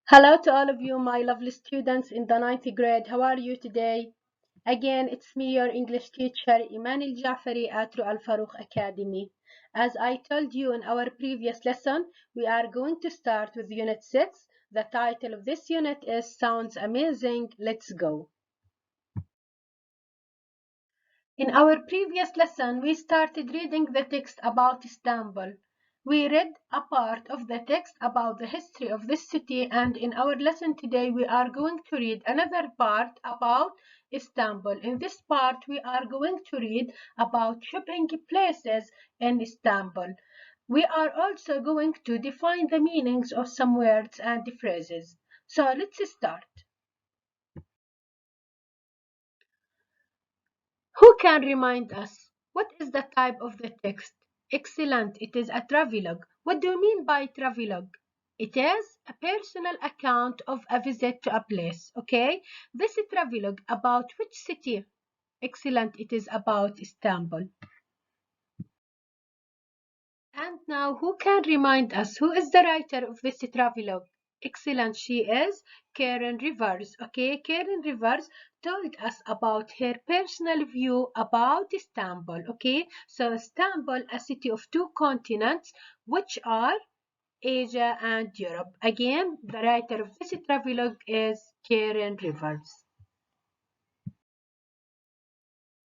Hello to all of you, my lovely students in the ninth grade. How are you today? Again, it's me, your English teacher, Iman Al-Jafari at Al Farouk Academy. As I told you in our previous lesson, we are going to start with Unit 6. The title of this unit is Sounds Amazing. Let's go. In our previous lesson, we started reading the text about Istanbul. We read a part of the text about the history of this city, and in our lesson today, we are going to read another part about Istanbul. In this part, we are going to read about shopping places in Istanbul. We are also going to define the meanings of some words and phrases. So let's start. Who can remind us? What is the type of the text? Excellent, it is a travelogue. What do you mean by travelogue? It is a personal account of a visit to a place, okay? This travelogue about which city? Excellent, it is about Istanbul. And now, who can remind us who is the writer of this travelogue? Excellent, she is Karen Rivers. Okay, Karen Rivers told us about her personal view about Istanbul. Okay, so Istanbul, a city of two continents, which are Asia and Europe. Again, the writer of this travelogue is Karen Rivers.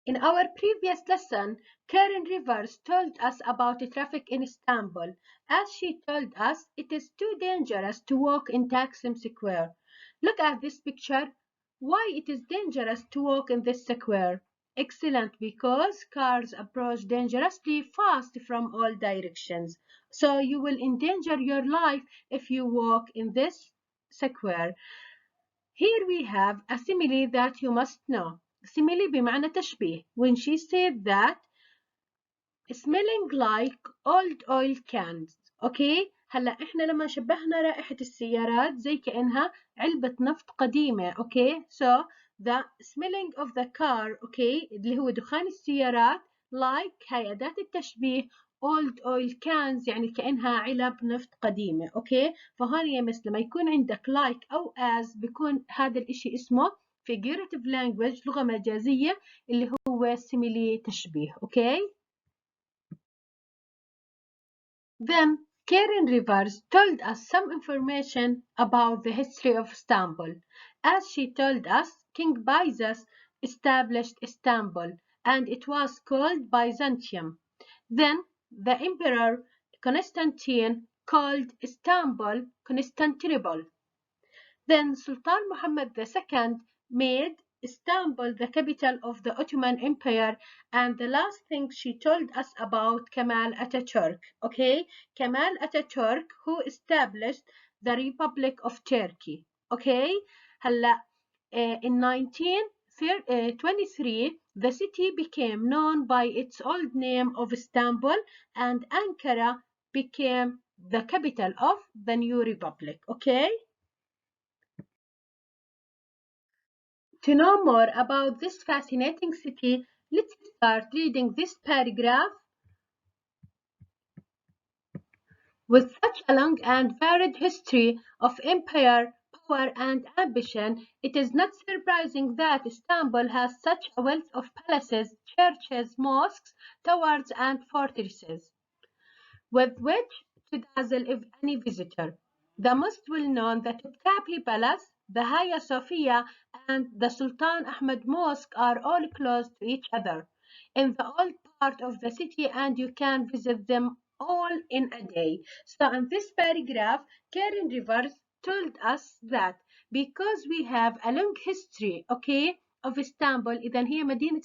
In our previous lesson, Karen Rivers told us about traffic in Istanbul. As she told us, it is too dangerous to walk in Taksim Square. Look at this picture. Why it is dangerous to walk in this square? Excellent, because cars approach dangerously fast from all directions. So you will endanger your life if you walk in this square. Here we have a simile that you must know. Simile بمعنى تشبيه. When she said that smelling like old oil cans. Okay. هلا احنا لما شبهنا رائحة السيارات زي كأنها علبة نفط قديمة. Okay. So the smelling of the car. Okay. اللي هو دخان السيارات like هاي أداة التشبيه old oil cans يعني كأنها علب نفط قديمة. اوكي فهون يا مس لما يكون عندك like أو as بيكون هذا الاشي اسمه figurative language لغة مجازية اللي هو simile تشبيه. اوكي Then Karen Rivers told us some information about the history of Istanbul. As she told us, King Byzas established Istanbul and it was called Byzantium. Then the Emperor Constantine called Istanbul Constantinople. Then Sultan Muhammad II made Istanbul the capital of the Ottoman Empire, and the last thing she told us about Kemal Atatürk. Okay, Kemal Atatürk who established the Republic of Turkey. Okay, هلا in 1923 the city became known by its old name of Istanbul, and Ankara became the capital of the new republic. Okay. To know more about this fascinating city, let's start reading this paragraph. With such a long and varied history of empire, power, and ambition, it is not surprising that Istanbul has such a wealth of palaces, churches, mosques, towers, and fortresses, with which to dazzle any visitor. The most well-known, the Topkapi Palace, the Hagia Sophia, and the Sultan Ahmed Mosque are all close to each other in the old part of the city, and you can visit them all in a day. So in this paragraph, Karen Rivers told us that because we have a long history, okay, of Istanbul. إذا هي مدينة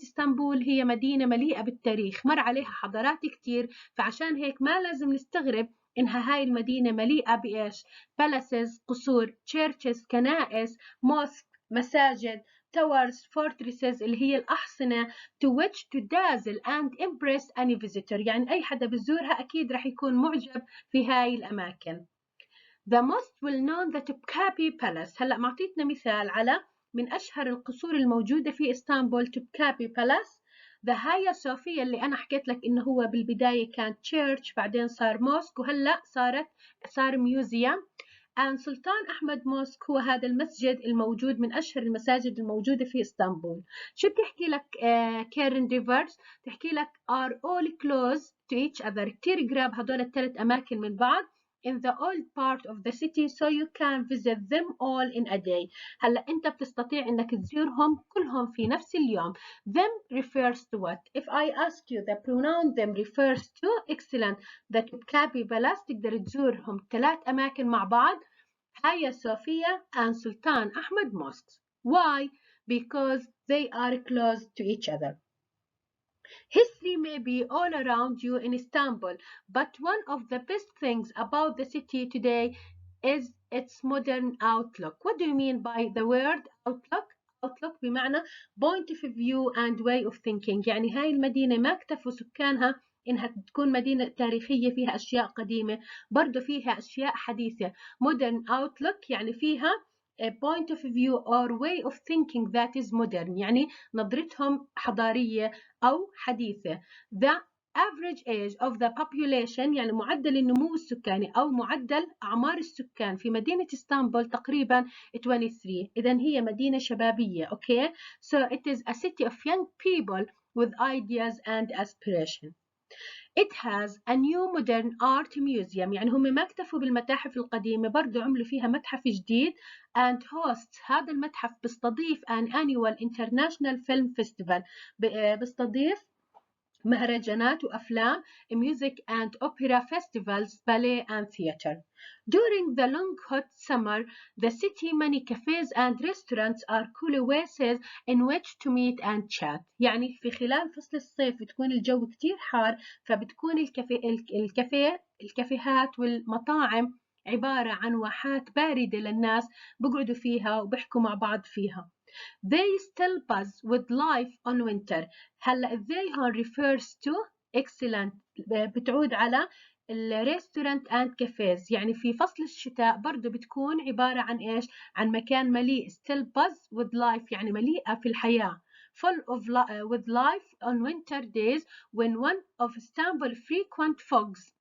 اسطنبول هي مدينة مليئة بالتاريخ، مر عليها حضارات كتير، فعشان هيك ما لازم نستغرب إنها هاي المدينة مليئة بإيش؟ palaces قصور، churches كنائس، mosque مساجد، towers fortresses اللي هي الأحصنة to which to dazzle and impress any visitor. يعني أي حدا بزورها أكيد رح يكون معجب في هاي الأماكن. The most well known the Topkapi Palace. هلأ معطيتنا مثال على من أشهر القصور الموجودة في إسطنبول توبكابي بالاس. The هايا صوفيا اللي أنا حكيت لك إنه هو بالبداية كان تشيرش بعدين صار موسك وهلأ صار ميوزيوم. and سلطان أحمد موسك هو هذا المسجد الموجود من أشهر المساجد الموجودة في إسطنبول. شو بتحكي لك كارين ريفرز؟ تحكي لك are all close to each other. كتير قراب هدول الثلاث أماكن من بعض in the old part of the city so you can visit them all in a day. هلا أنت بتستطيع إنك تزورهم كلهم في نفس اليوم. Them refers to what? If I ask you the pronoun them refers to, excellent. ده تبكابي بلاس تقدر تزورهم ثلاث أماكن مع بعض. هيا صوفيا and سلطان أحمد mosques. Why? Because they are close to each other. History may be all around you in Istanbul, but one of the best things about the city today is its modern outlook. What do you mean by the word outlook? Outlook بمعنى point of view and way of thinking. يعني هاي المدينة ما اكتفوا سكانها إنها تكون مدينة تاريخية فيها أشياء قديمة، برضو فيها أشياء حديثة. Modern outlook يعني فيها a point of view or way of thinking that is modern، يعني نظرتهم حضارية أو حديثة. The average age of the population يعني معدل النمو السكاني أو معدل أعمار السكان في مدينة اسطنبول تقريبا 23. إذن هي مدينة شبابية. Okay, so it is a city of young people with ideas and aspiration. It has a new modern art museum. يعني هم ما اكتفوا بالمتاحف القديمة، برضو عملوا فيها متحف جديد. and hosts هذا المتحف بيستضيف an annual international film festival. بيستضيف مهرجانات وأفلام music and opera festivals, ballet and theater. During the long hot summer, the city many cafes and restaurants are cool oases in which to meet and chat. يعني في خلال فصل الصيف بتكون الجو كتير حار، فبتكون الكافيهات والمطاعم عبارة عن واحات باردة للناس بقعدوا فيها وبحكوا مع بعض فيها. They still buzz with life on winter. هلا they هون refers to excellent بتعود على الريستورانت and cafes. يعني في فصل الشتاء برضو بتكون عبارة عن إيش؟ عن مكان مليء still buzz with life يعني مليئة في الحياة. full of with life on winter days when one of Istanbul frequent fogs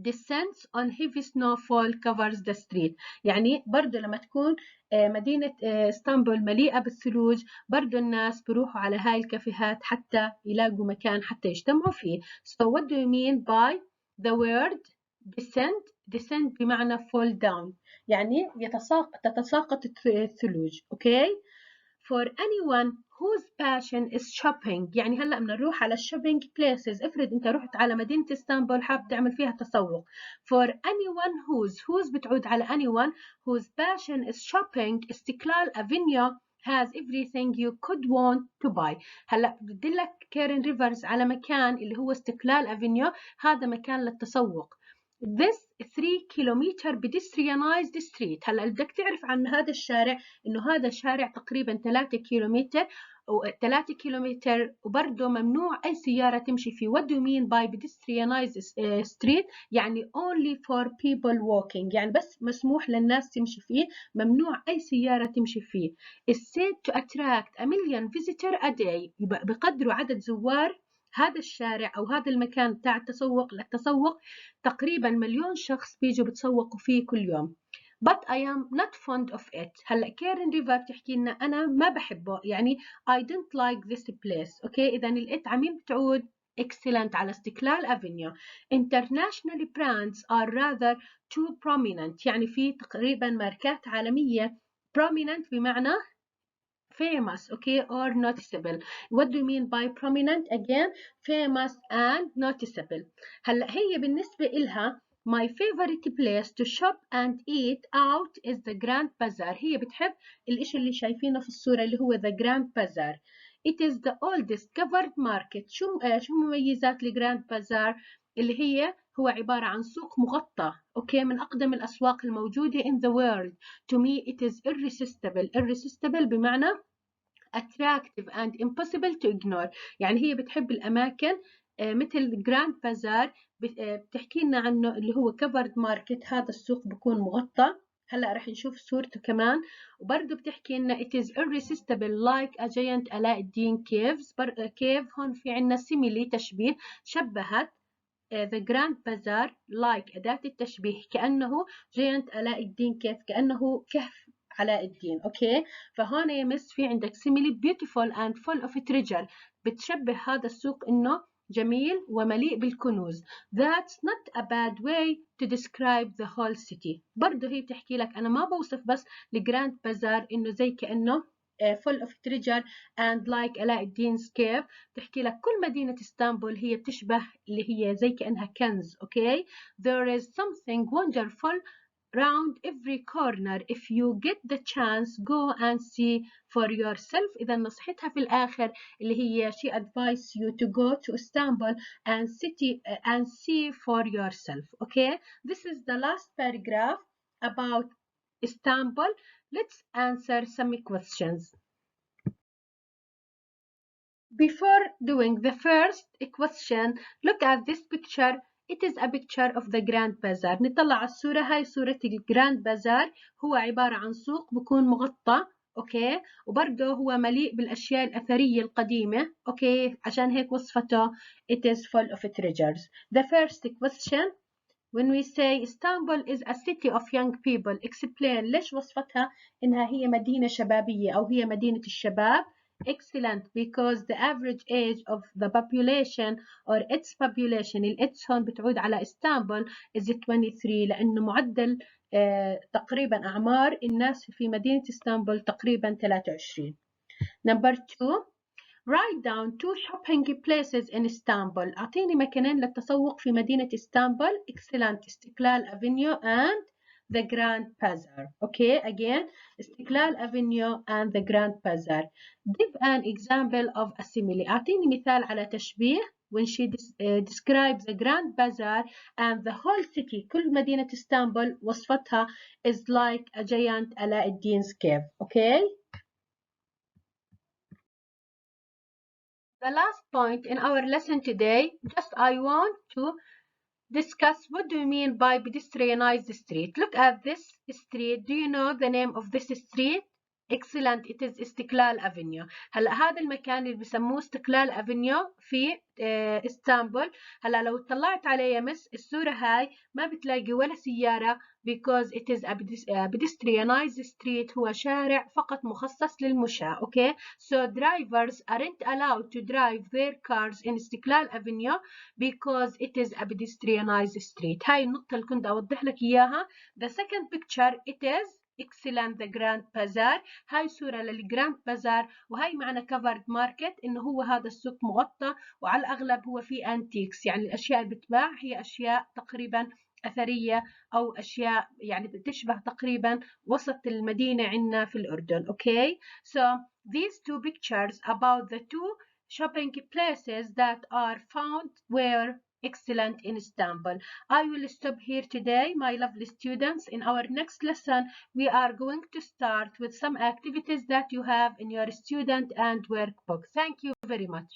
descends on heavy snowfall covers the street. يعني برضو لما تكون مدينة اسطنبول مليئة بالثلوج، برضو الناس بروحوا على هاي الكافيهات حتى يلاقوا مكان حتى يجتمعوا فيه. So what do you mean by the word descend? descend بمعنى fall down، يعني تتساقط الثلوج. Okay? For anyone whose passion is shopping. يعني هلا بدنا نروح على shopping places. افرض انت رحت على مدينة اسطنبول حاب تعمل فيها تسوق. For anyone whose بتعود على anyone whose passion is shopping, استقلال Avenue has everything you could want to buy. هلا بدلك كارين ريفرز على مكان اللي هو استقلال Avenue، هذا مكان للتسوق. This 3 kilometer pedestrianized street. هلا بدك تعرف عن هذا الشارع انه هذا شارع تقريبا 3 كيلومتر و3 كيلومتر وبرضه ممنوع اي سياره تمشي فيه. What do you mean by pedestrianized street؟ يعني only for people walking، يعني بس مسموح للناس تمشي فيه، ممنوع اي سياره تمشي فيه. Is said to attract a million visitor a day. بقدروا عدد زوار هذا الشارع أو هذا المكان بتاع للتسوق تقريبا 1,000,000 شخص بيجوا بتسوقوا فيه كل يوم. But I am not fond of it. هلا كارين ريفر تحكي لنا أنا ما بحبه، يعني I don't like this place. أوكي، إذا الإت عمين بتعود excellent على استقلال أفينيو. International brands are rather too prominent. يعني في تقريبا ماركات عالمية. prominent بمعنى famous, okay, or noticeable. What do you mean by prominent? Again, famous and noticeable. هلا هي بالنسبة إلها my favorite place to shop and eat out is the Grand Bazaar. هي بتحب الإشي اللي شايفينه في الصورة اللي هو the Grand Bazaar. It is the oldest covered market. شو مميزات الجراند بازار؟ اللي هو عبارة عن سوق مغطى، أوكي، من أقدم الأسواق الموجودة in the world. To me it is irresistible. irresistible بمعنى attractive and impossible to ignore. يعني هي بتحب الأماكن مثل جراند بازار. بتحكي لنا عنه اللي هو covered market، هذا السوق بكون مغطى. هلا رح نشوف صورته كمان. وبرضه بتحكي لنا it is irresistible like a giant علاء الدين caves. كيف هون في عنا simile تشبيه، شبهت the Grand Bazaar like أداة التشبيه كأنه giant علاء الدين كيف كأنه كهف علاء الدين. أوكي فهون يا مس في عندك simile beautiful and full of treasure بتشبه هذا السوق إنه جميل ومليء بالكنوز. That's not a bad way to describe the whole city. برضه هي بتحكي لك أنا ما بوصف بس الجراند بازار إنه زي كأنه full of treasure and like علاء الدين كيف. بتحكي لك كل مدينة اسطنبول هي بتشبه اللي هي زي كأنها كنز. أوكي there is something wonderful round every corner. If you get the chance go and see for yourself. إذا نصحتها في الآخر اللي هي she advises you to go to Istanbul and see for yourself. Okay this is the last paragraph about Istanbul. Let's answer some questions. Before doing the first question, look at this picture. It is a picture of the Grand Bazaar. نطلع على الصورة هاي صورة الجراند بازار. هو عبارة عن سوق بكون مغطى. اوكي وبرضه هو مليء بالاشياء الاثرية القديمة. اوكي عشان هيك وصفته it is full of treasures. The first question, when we say Istanbul is a city of young people, explain ليش وصفتها إنها هي مدينة شبابية أو هي مدينة الشباب. Excellent, because the average age of the population or its population الإتس هون بتعود على اسطنبول is 23 لأنه معدل تقريبا أعمار الناس في مدينة اسطنبول تقريبا 23. Number 2, write down 2 shopping places in Istanbul. أعطيني مكانين للتسوق في مدينة اسطنبول. Excellent, استقلال Avenue and the Grand Bazaar. Okay, again, استقلال Avenue and the Grand Bazaar. Give an example of a simile. أعطيني مثال على تشبيه. When she describes the Grand Bazaar and the whole city, كل مدينة اسطنبول وصفتها is like a giant علاء الدين's cave. Okay. The last point in our lesson today, just I want to discuss what do you mean by pedestrianized street. Look at this street. Do you know the name of this street? Excellent, it is استقلال Avenue. هلا هذا المكان اللي بسموه استقلال Avenue في اسطنبول. هلا لو طلعت عليه مس الصورة هاي ما بتلاقي ولا سيارة because it is a pedestrianized street. هو شارع فقط مخصص للمشاة. Okay, so drivers aren't allowed to drive their cars in استقلال Avenue because it is a pedestrianized street. هاي النقطة اللي كنت أوضح لك إياها. The second picture, it is excellent the Grand Bazaar. هاي صورة للجراند بازار وهاي معنا covered market إنه هو هذا السوق مغطى وعلى الأغلب هو فيه antiques يعني الأشياء اللي بتباع هي أشياء تقريبا أثرية أو أشياء يعني بتشبه تقريبا وسط المدينة عندنا في الأردن. Okay, so these 2 pictures about the 2 shopping places that are found were excellent in Istanbul. I will stop here today, my lovely students. In our next lesson, we are going to start with some activities that you have in your student and workbook. Thank you very much.